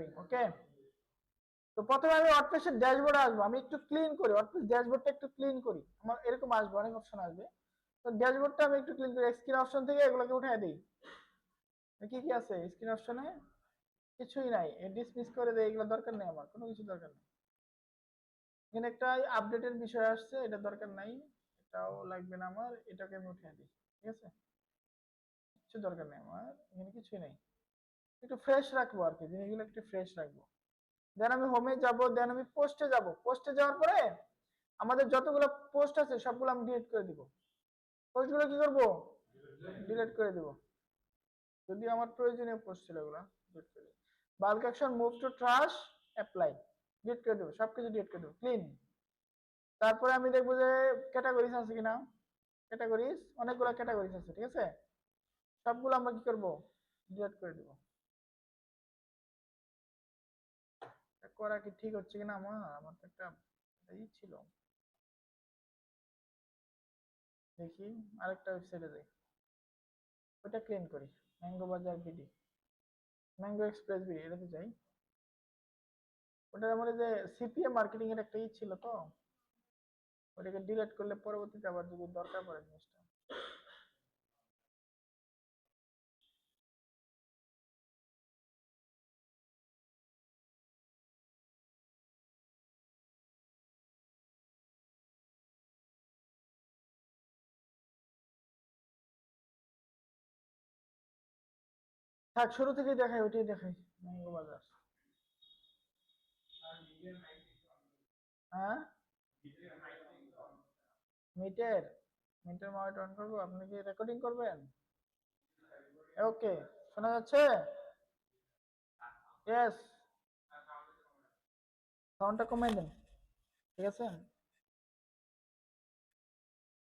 Recording. ওকে, তো প্রথমে আমি ওয়ার্ডপ্রেসের ড্যাশবোর্ডে আসবো, আমি একটু ক্লিন করি, ওয়ার্ডপ্রেস ড্যাশবোর্ডটা একটু ক্লিন করি, আমার এরকম আসবে, অনেক অপশন আসবে। তো ড্যাশবোর্ডটা আমি একটু ক্লিন করি, স্ক্রিন অপশন থেকে এগুলোকে উঠাই দিই। কি কি আছে স্ক্রিন অপশনে? কিছুই নাই, ডিসমিস করে দেয়, এগুলো দরকার নেই, আমার কোনো কিছু দরকার নেই। এখানে একটা আপডেটের বিষয় আসছে, এটা দরকার নাই, এটাও লাগবে না আমার, এটাকে আমি উঠিয়ে দিই। ঠিক আছে, কিছু দরকার নেই আমার, এখানে কিছুই নেই। একটু ফ্রেশ রাখবো আর কি, জিনিসগুলো একটু ফ্রেশ রাখবো। দেন আমি হোমে যাব, দেন আমি পোস্টে যাব, পোস্টে যাওয়ার পরে আমাদের যতগুলো পোস্ট আছে সবগুলো আমি ডিলিট করে দিব। পোস্টগুলো কি করব? ডিলিট করে দিব, যদি আমার প্রয়োজনীয় পোস্ট ছিল এগুলো ডিলিট করে দিব। Bulk action, move to trash, apply, delete করে দেবো, সবকিছু ডিলিট করে দেবো, ক্লিন। তারপরে আমি দেখবো যে ক্যাটাগরিজ আছে কিনা, ক্যাটাগরিজ, অনেকগুলো ক্যাটাগরিজ আছে, ঠিক আছে, সবগুলো আমরা কি করব? ডিলিট করে দেবো। করা কি ঠিক হচ্ছে কিনা আমার, আমার তো একটা ই ছিল, দেখি আরেকটা ওয়েবসাইটে যাই, ওটা ক্লিন করি। ম্যাঙ্গো বাজার বিডি, ম্যাঙ্গো এক্সপ্রেস বিডি, এটাতে যাই। ওটা আমাদের যে সিপিএ মার্কেটিং এর একটা ই ছিল, তো ওটাকে ডিলিট করলে পরবর্তীতে আবার যদি দরকার পড়ে জিনিসটা। থাক, শুরু থেকেই দেখাই, ওইটাই দেখাই, ম্যাঙ্গো বাজার। হ্যাঁ, মিটের, মিটের মাইক অন করবো, আপনি কি রেকর্ডিং করবেন? ওকে, শোনা যাচ্ছে? ইয়েস, সাউন্ডটা কমাই দেন, ঠিক আছে,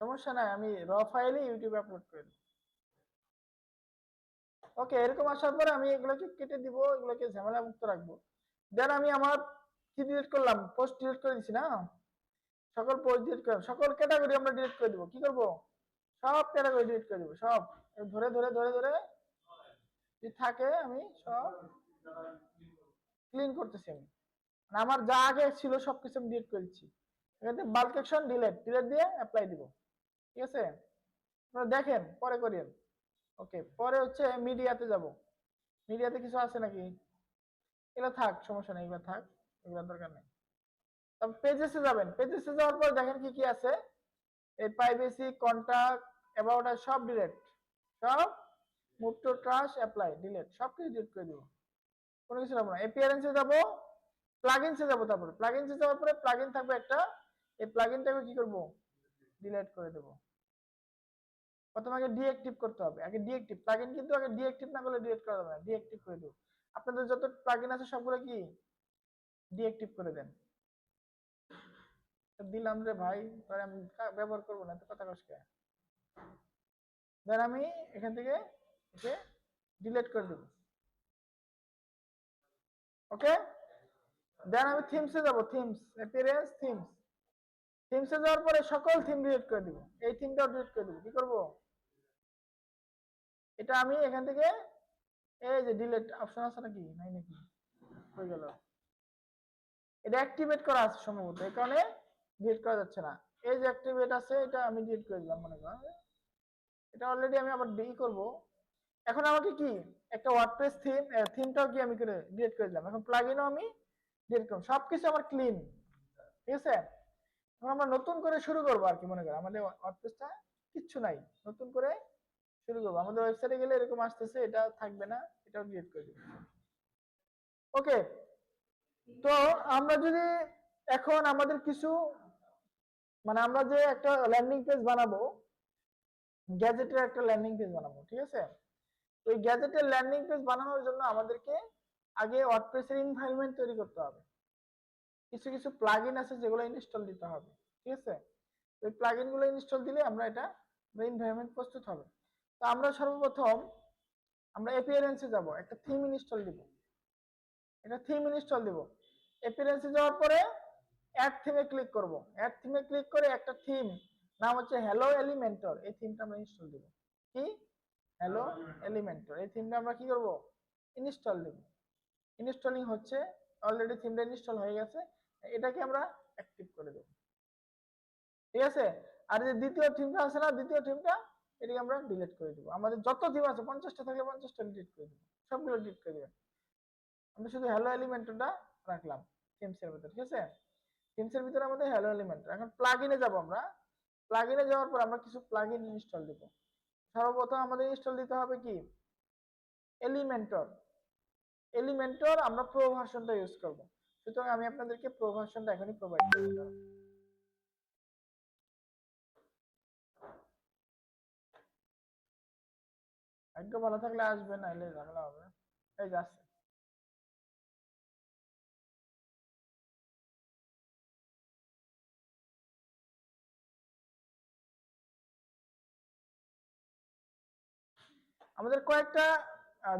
সমস্যা নাই, আমি র ফাইলে ইউটিউবে আপলোড করে দেব। ওকে, এরকম আসার পরে আমি এগুলোকে কেটে দিব, এগুলোকে ঝামেলা মুক্ত রাখবো। দেন আমি আমার কি ডিলিট করলাম? পোস্ট ডিলিট করে দিছি না, সকল পোস্ট ডিলিট করলাম, সকল ক্যাটাগরি আমরা ডিলিট করে দিব। কি করব? সব ক্যাটাগরি ডিলিট করে দিব, সব ধরে ধরে ধরে ধরে যদি থাকে আমি সব ক্লিন করতেছি আমি, মানে আমার যা আগে ছিল সবকিছু আমি ডিলিট করে দিচ্ছি। এখানে বাল্ক অ্যাকশন, ডিলিট, ডিলিট দিয়ে অ্যাপ্লাই দিব। ঠিক আছে, আপনারা দেখেন, পরে করেন। ওকে, পরে হচ্ছে মিডিয়াতে যাব। মিডিয়াতে কিছু আছে নাকি? এগুলো থাক, সমস্যা নেই, এগুলো থাক, এগুলো দরকার নেই। তবে পেজেসে যাবেন, পেজেসে যাওয়ার পর দেখেন কি কি আছে। এই প্রাইভেসি, কন্টাক্ট, অ্যাবাউট আস সব ডিলিট, সব move to trash, apply, delete, সব কিছু ডিলিট করে দিব, কোনো কিছু রাখবো না। এপিয়ারেন্সে যাব, প্লাগইনসে যাব, তারপরে প্লাগইনসে যাওয়ার পরে প্লাগইন থাকবে একটা, এই প্লাগইনটাকে কি করব? ডিলিট করে দেব। প্রথমে আগে ডিঅ্যাক্টিভ করতে হবে, আগে ডিঅ্যাক্টিভ প্লাগইন, কিন্তু আগে ডিঅ্যাক্টিভ না করলে ডিলিট করা যাবে না, ডিঅ্যাক্টিভ করে দেব। আপনাদের যত প্লাগইন আছে সবগুলো কি ডিঅ্যাক্টিভ করে দেন। দিলাম রে ভাই, পরে আমি ব্যবহার করবো না, তো কথা কষ্ট। দেন আমি এখান থেকে এসে ডিলিট করে দেব। ওকে, দেন আমি থিমসে যাব, থিমস, অ্যাপিয়ারেন্স, থিমস, থিমসে যাওয়ার পরে সকল থিম ডিলিট করে দিব, এই থিমটাও ডিলিট করে দিব। কি করব? এটা আমি এখান থেকে এই যে ডিলিট অপশন আছে নাকি, নাই নাকি, হয়ে গেল, এটা অ্যাক্টিভেট করা আছে সম্ভবত, এই কারণে ডিলিট করা যাচ্ছে না। এই যে অ্যাক্টিভেট আছে, এটা আমি ডিলিট করে দিলাম, মনে করেন এটা অলরেডি আমি আবার ডি করব। এখন আমাকে কি একটা ওয়ার্ডপ্রেস থিম, থিমটাও কি আমি করে ডিলিট করে দিলাম, এখন প্লাগইনও আমি ডিলিট করব, সবকিছু আমার ক্লিন। ঠিক আছে, এখন আমরা নতুন করে শুরু করবো আর কি, মনে করেন আমাদের ওয়ার্ডপ্রেসটা কিচ্ছু নাই, নতুন করে শুরু করবো। আমাদের ওয়েবসাইটে গেলে এরকম আসতেছে, এটা থাকবে না, এটাও ডিলিট করে দিব। ওকে, তো আমরা যদি এখন আমাদের কিছু, মানে আমরা যে একটা ল্যান্ডিং পেজ বানাবো, গ্যাজেটের একটা ল্যান্ডিং পেজ বানাবো, ঠিক আছে, ওই গ্যাজেটের ল্যান্ডিং পেজ বানানোর জন্য আমাদেরকে আগে ওয়ার্ডপ্রেসের এনভায়রনমেন্ট তৈরি করতে হবে। কিছু কিছু প্লাগইন আছে যেগুলো ইনস্টল দিতে হবে, ঠিক আছে, ওই প্লাগইন গুলো ইনস্টল দিলে আমরা এটা এনভায়রনমেন্ট প্রস্তুত হবে। তো আমরা সর্বপ্রথম আমরা অ্যাপিয়ারেন্সে যাব, একটা থিম ইনস্টল দিব, এটা থিম ইনস্টল দিব। অ্যাপিয়ারেন্সে যাওয়ার পরে অ্যাড থিমে ক্লিক করব, অ্যাড থিমে ক্লিক করে একটা থিম নাম হচ্ছে হ্যালো এলিমেন্টর, এই থিমটা আমরা ইনস্টল দিব। কি? হ্যালো এলিমেন্টর, এই থিমটা আমরা কি করব? ইনস্টল দেব। ইনস্টলিং হচ্ছে, অলরেডি থিমটা ইনস্টল হয়ে গেছে, এটাকে আমরা অ্যাক্টিভ করে দেব। ঠিক আছে, আর যে দ্বিতীয় থিমটা আছে না, দ্বিতীয় থিমটা এটাকে আমরা ডিলিট করে দেব। আমাদের যত থিম আছে 50টা থাকলে 50টা ডিলিট করে দেব, সবগুলো ডিলিট করে দেবেন। আমরা শুধু হ্যালো এলিমেন্টটা রাখলাম থিমসের ভিতরে। ঠিক আছে, থিমসের ভিতরে আমাদের হ্যালো এলিমেন্ট। এখন প্লাগইনে যাব আমরা। প্লাগইনে যাওয়ার পর আমরা কিছু প্লাগইন ইনস্টল দেব। সর্বপ্রথম আমাদের ইনস্টল দিতে হবে কি, এলিমেন্টর। এলিমেন্টর আমরা প্রো ভার্সনটা ইউজ করব, সুতরাং আমি আপনাদেরকে প্রো ভার্সনটা এখনই প্রোভাইড করব। ভাগ্য ভালো থাকলে আসবে, নাহলে ঝামেলা হবে। এই যাচ্ছে। আমাদের কয়েকটা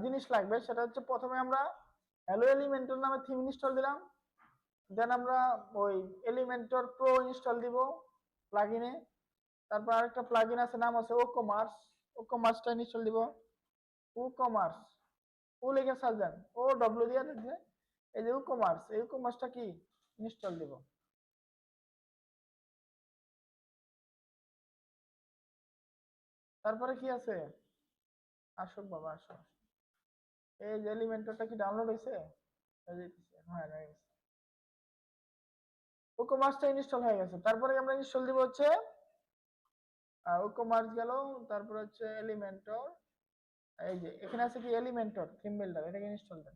জিনিস লাগবে, সেটা হচ্ছে প্রথমে আমরা হ্যালো এলিমেন্টর নামে থিম ইনস্টল দিলাম, দেন আমরা ওই এলিমেন্টর প্রো ইনস্টল দিব প্লাগইনে। তারপর আরেকটা প্লাগইন আছে, নাম আছে ও কমার্স, ও কমার্সটা ইনস্টল দিব। ও কমার্স, ও লিখে সার্চ দেন, ও ডব্লিউ দিয়ে দেখবে, এই যে ও কমার্স, এই ও কমার্সটা কি ইনস্টল দিব। তারপরে কি আছে, আসুক বাবা আসো, এই যে এলিমেন্টরটা কি ডাউনলোড হয়েছে, হ্যাঁ হয়ে গেছে, ও কমার্সটা ইনস্টল হয়ে গেছে। তারপরে আমরা ইনস্টল দিব হচ্ছে ও কমার্স গেল, তারপর হচ্ছে এলিমেন্টর, এই যে এখানে আছে কি এলিমেন্টর থিম বিল্ডার, এটাকে ইনস্টল দেন।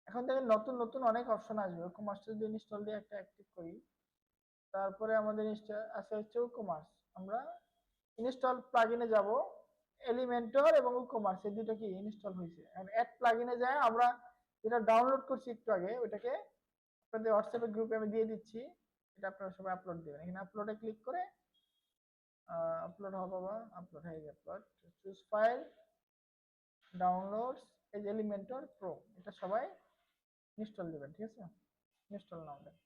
এখন থেকে নতুন নতুন অনেক অপশন আসবে, ও কমার্সটা যদি ইনস্টল দিয়ে একটা অ্যাক্টিভ করি, তারপরে আমাদের আছে হচ্ছে ও কমার্স। আমরা ইনস্টল প্লাগইনে যাব, এলিমেন্টর এবং ও কমার্স এই দুটো কি ইনস্টল হয়েছে। আর অ্যাড প্লাগইনে যায় আমরা যেটা ডাউনলোড করছি একটু আগে, ওইটাকে আপনাদের হোয়াটসঅ্যাপের গ্রুপে আমি দিয়ে দিচ্ছি, এটা আপনারা সবাই আপলোড দিবেন। এখানে আপলোডে ক্লিক করে আপলোড হবে, বা আপলোড হয়ে যাবে, আপলোড, চুজ ফাইল, ডাউনলোডস, এই যে এলিমেন্টর প্রো, এটা সবাই ইনস্টল দিবেন। ঠিক আছে, ইনস্টল নাও দেন।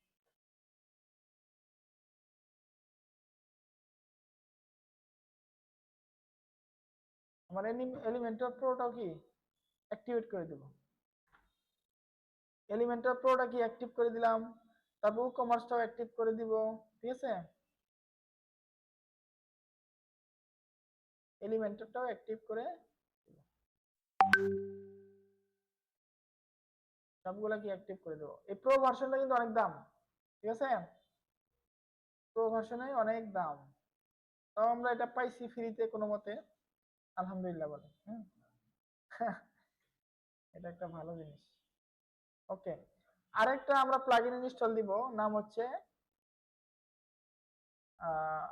আমার এলিমেন্টর প্রোটাও কি অ্যাক্টিভেট করে দেব। এলিমেন্টর প্রোটা কি অ্যাক্টিভ করে দিলাম, তারপর ই কমার্সটাও অ্যাক্টিভ করে দিব। ঠিক আছে, এলিমেন্টরটাও অ্যাক্টিভ করে দিব। সবগুলা কি অ্যাক্টিভ করে দেবো। এই প্রো ভার্সনটা কিন্তু অনেক দাম। ঠিক আছে, প্রো ভার্সনে অনেক দাম, তাও আমরা এটা পাইছি ফ্রিতে কোনো মতে, আলহামদুলিল্লাহ বলে। এটা একটা ভালো জিনিস। ওকে, আরেকটা আমরা প্লাগইন ইনস্টল দিব, নাম হচ্ছে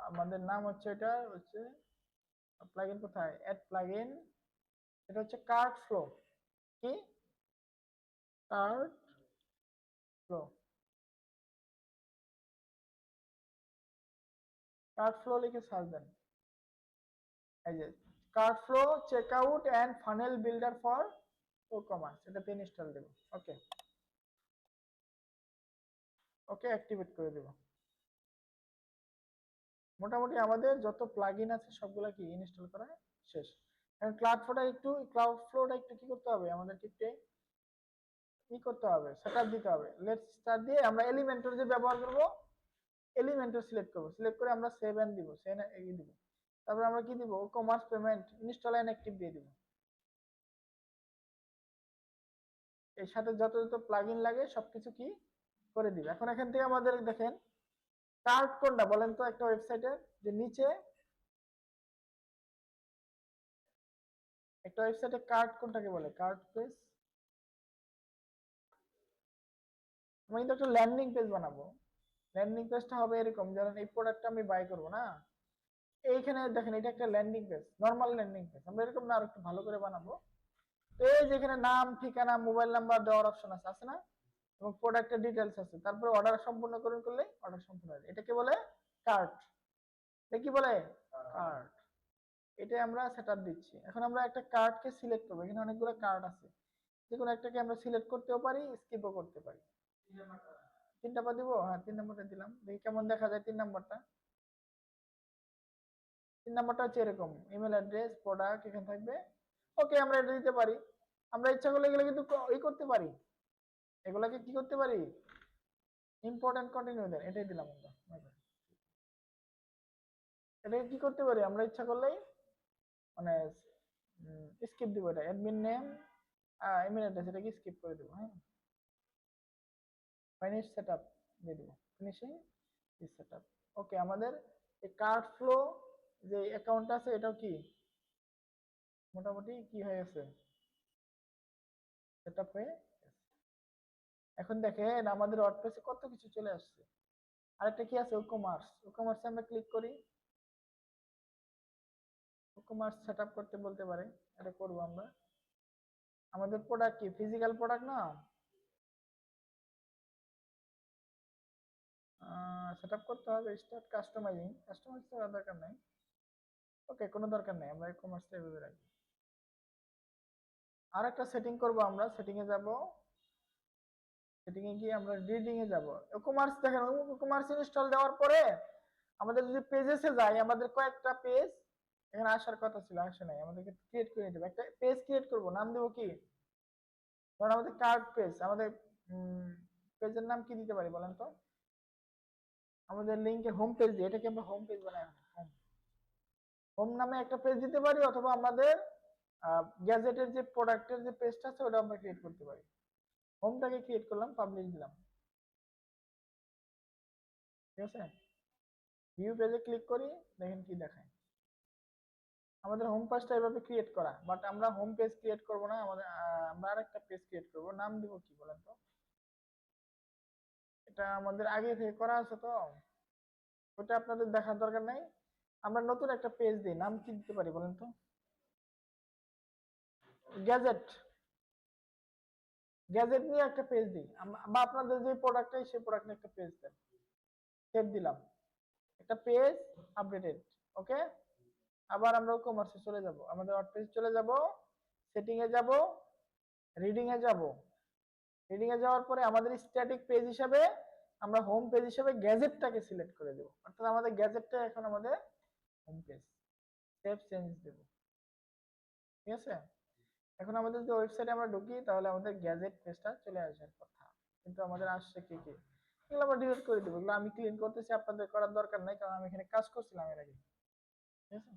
আমাদের নাম হচ্ছে, এটা হচ্ছে প্লাগইন কোথায়, অ্যাড প্লাগইন, এটা হচ্ছে কার্ট ফ্লো। কি কার্ট ফ্লো, কার্ট ফ্লো লিখে সার্চ দেন। এই যে cart flow checkout and funnel builder for WooCommerce, এটাতে ইনস্টল দেব। ওকে, ওকে অ্যাক্টিভেট করে দেব। মোটামুটি আমাদের যত প্লাগইন আছে সবগুলা কি ইনস্টল করা শেষ। এখন ক্লাউড ফ্লোটা একটু কি করতে হবে, আমাদেরকে একটু কি করতে হবে, সেটআপ দিতে হবে। লেটস স্টার্ট দিয়ে আমরা এলিমেন্টর যে ব্যবহার করব, এলিমেন্টর সিলেক্ট করব, সিলেক্ট করে আমরা সেভ এন্ড দিব, সেভ এন্ড দিব। তারপর আমরা কি দিব, commerce payment install and active দিয়ে দিব। এর সাথে যত যত প্লাগইন লাগে সবকিছু কি করে দিব। এখন এখান থেকে আমাদের দেখেন কার্ট কোনটা বলেন তো, একটা ওয়েবসাইটের যে নিচে একটা ওয়েবসাইটে কার্ট কোনটাকে বলে, কার্ট পেজ। আমি কিন্তু একটা ল্যান্ডিং পেজ বানাবো, ল্যান্ডিং পেজটা হবে এরকম, যেমন এই প্রোডাক্টটা আমি বাই করব না, এইখানে দেখেন এটা একটা landing page, normal landing page. আমরা এরকম না আরো একটু ভালো করে বানাবো। তো এই যেখানে নাম, ঠিকানা, মোবাইল নাম্বার দেওয়ার অপশন আছে, আছে না, এবং প্রোডাক্টের ডিটেলস আছে, তারপরে অর্ডার সম্পূর্ণ করলে অর্ডার সম্পূর্ণ হয়, এটাকে বলে কার্ট। এটা কি বলে, কার্ট। এটা আমরা সেটআপ দিচ্ছি। এখন আমরা একটা কার্টকে সিলেক্ট করব, এখানে অনেকগুলো কার্ট আছে, যে কোনো একটাকে আমরা সিলেক্ট করতেও পারি, স্কিপও করতে পারি। 3 নাম্বার দিব, হ্যাঁ 3 নাম্বারটা দিলাম, দেখি কেমন দেখা যায় 3 নাম্বারটা। 3 নাম্বারটা হচ্ছে এরকম, ইমেল অ্যাড্রেস, প্রোডাক্ট এখানে থাকবে। ওকে, আমরা এটা দিতে পারি। আমরা ইচ্ছা করলে এগুলো কিন্তু এই করতে পারি, এগুলাকে কি করতে পারি, ইম্পর্টেন্ট কন্টিনিউ দেন, এটাই দিলাম আমরা। এটাকে কি করতে পারি আমরা ইচ্ছা করলেই, মানে স্কিপ দিব, এটা অ্যাডমিন নেম ইমেল অ্যাড্রেস এটাকে স্কিপ করে দেবো। হ্যাঁ, ফিনিশ সেটআপ দিয়ে দেবো, ফিনিশিং দিস সেটআপ। ওকে, আমাদের এই কার্ড ফ্লো যে অ্যাকাউন্ট আছে এটাও কি মোটামুটি কি হয়ে গেছে, সেটআপ হয়ে গেছে। এখন দেখেন আমাদের ওয়ার্ডপ্রেসে কত কিছু চলে আসছে। আরেকটা কি আছে, ওকমার্স, ওকমার্সে আমরা ক্লিক করি, ওকমার্স সেটআপ করতে বলতে পারে, এটা করব আমরা। আমাদের প্রোডাক্ট কি ফিজিক্যাল প্রোডাক্ট না, সেটআপ করতে হবে, স্টার্ট কাস্টমাইজিং, কাস্টমাইজ করার দরকার নাই। ওকে, কোনো দরকার নাই, আমরা ওকমার্সটা এভাবে রাখি। আর একটা সেটিং করব আমরা, সেটিং এ যাব, সেটিং এ গিয়ে আমরা রিডিং এ যাব। ওকমার্স দেখেন, ওকমার্স ইনস্টল দেওয়ার পরে আমাদের যদি পেজেসে যাই, আমাদের কয়েকটা পেজ এখানে আসার কথা ছিল, আসে নাই, আমাদেরকে ক্রিয়েট করে নিতে হবে। একটা পেজ ক্রিয়েট করব, নাম দেব কি, ধরুন আমাদের কার্ড পেজ, আমাদের পেজের নাম কি দিতে পারি বলেন তো, আমাদের লিংকের হোম পেজ দিয়ে, এটাকে আমরা হোম পেজ বানাই, হোম, হোম নামে একটা পেজ দিতে পারি, অথবা আমাদের গ্যাজেটের যে প্রোডাক্টের যে পেজটা আছে ওটা আমরা ক্রিয়েট করতে পারি। হোমটাকে ক্রিয়েট করলাম, পাবলিশ দিলাম, ঠিক আছে। ভিউ পেজে ক্লিক করি, দেখেন কি দেখায়। আমাদের হোম পেজটা এভাবে ক্রিয়েট করা, বাট আমরা হোম পেজ ক্রিয়েট করব না, আমাদের আমরা আরেকটা পেজ ক্রিয়েট করব, নাম দিব কি বলেন তো, এটা আমাদের আগে থেকে করা আছে তো, ওটা আপনাদের দেখার দরকার নাই। আমরা নতুন একটা পেজ দিই, নাম কি দিতে পারি বলেন তো, গ্যাজেট, গ্যাজেট নিয়ে একটা পেজ দিই, বা আপনাদের যে প্রোডাক্টটাই সেই প্রোডাক্ট নিয়ে একটা পেজ দেন, সেভ দিলাম, একটা পেজ আপডেটেড। ওকে, আবার আমরা কমার্সে চলে যাব, আমাদের ওয়ার্ডপ্রেসে চলে যাব, সেটিং এ যাব, রিডিং এ যাব। রিডিং এ যাওয়ার পরে আমাদের স্ট্যাটিক পেজ হিসাবে আমরা হোম পেজ হিসাবে গ্যাজেটটাকে সিলেক্ট করে দেব, অর্থাৎ আমাদের গ্যাজেটটা এখন আমাদের হোম পেজ। সেভ চেঞ্জ দেব, ঠিক আছে। এখন আমাদের যদি ওয়েবসাইটে আমরা ঢুকি, তাহলে আমাদের গ্যাজেট পেজটা চলে আসার কথা, কিন্তু আমাদের আসছে কি কি, এগুলো আমরা ডিলিট করে দেবো, এগুলো আমি ক্লিন করতেছি, আপনাদের করার দরকার নাই, কারণ আমি এখানে কাজ করছিলাম এর আগে, ঠিক আছে।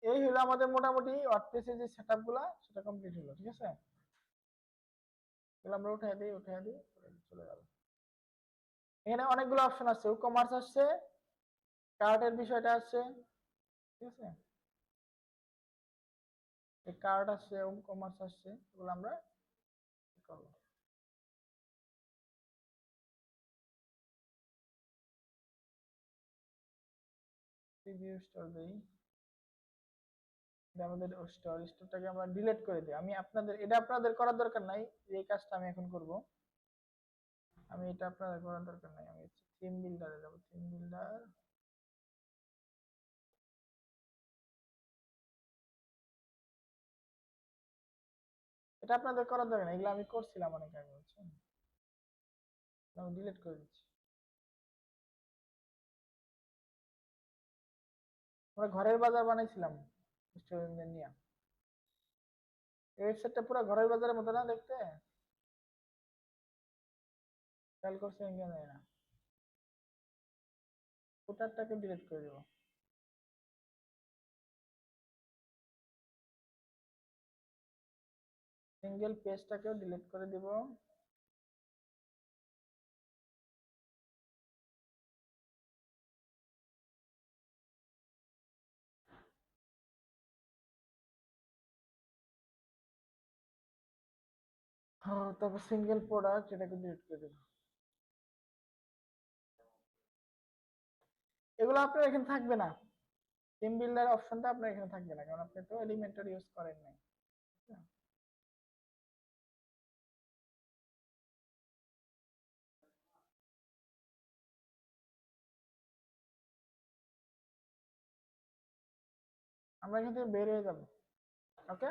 এই হলো আমাদের মোটামুটি ওয়ার্ডপ্রেসের যে সেটআপ গুলা, সেটা কমপ্লিট হলো, ঠিক আছে। এগুলো আমরা উঠাই দিই, উঠাই দিই, চলে গেল। এখানে অনেকগুলো অপশন আছে, কমার্স আসছে, কার্টের বিষয়টা আসছে, ঠিক আছে, এই কার্ট আসছে, কমার্স আসছে, এগুলো আমরা কি করবো, প্রিভিউ স্টোর দেই, আমাদের স্টোর, স্টোরটাকে আমরা ডিলিট করে দিই। আমি আপনাদের, এটা আপনাদের করার দরকার নাই, এই কাজটা আমি এখন করব, আমি এটা আপনাদের করার দরকার নাই। আমি থিম বিল্ডারে যাব, থিম বিল্ডার, এটা আপনাদের করার দরকার নাই, এগুলো আমি করছিলাম অনেক আগে, বুঝছেন, আমি ডিলিট করে দিচ্ছি। আমরা ঘরের বাজার বানাইছিলাম স্টুডেন্টদের নিয়ে, এই ওয়েবসাইটটা পুরো ঘরের বাজারের মতো না দেখতে, খেয়াল করছেন কেন জানি না, ফুটারটাকে ডিলিট করে দেবো, সিঙ্গেল পেজটাকেও ডিলিট করে দিব। তারপর সিঙ্গেল প্রোডাক্ট এটাকে ডিলিট করে দেবো। এগুলো আপনার এখানে থাকবে না, থিম বিল্ডার অপশনটা আপনার এখানে থাকবে না, কারণ আপনি তো এলিমেন্টর ইউজ করেন নাই। আমরা এখান থেকে বের হয়ে যাবো, ওকে,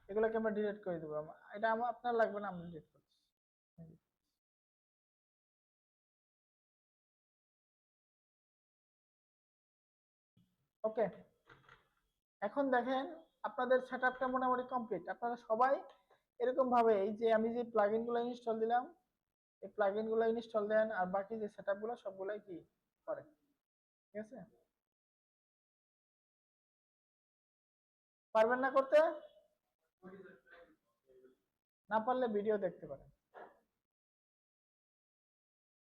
এগুলোকে আমরা ডিলিট করে দেবো, এটা আমার আপনার লাগবে না, আমরা ডিলিট করছি। ওকে, এখন দেখেন আপনাদের সেটআপটা মোটামুটি কমপ্লিট। আপনারা সবাই এরকম ভাবে এই যে আমি যে প্লাগইনগুলো ইনস্টল দিলাম, এই প্লাগইনগুলো ইনস্টল দেন, আর বাকি যে সেটআপগুলো সবগুলাই কি করেন। ঠিক আছে, পারবেন না করতে? না পারলে ভিডিও দেখতে পারেন।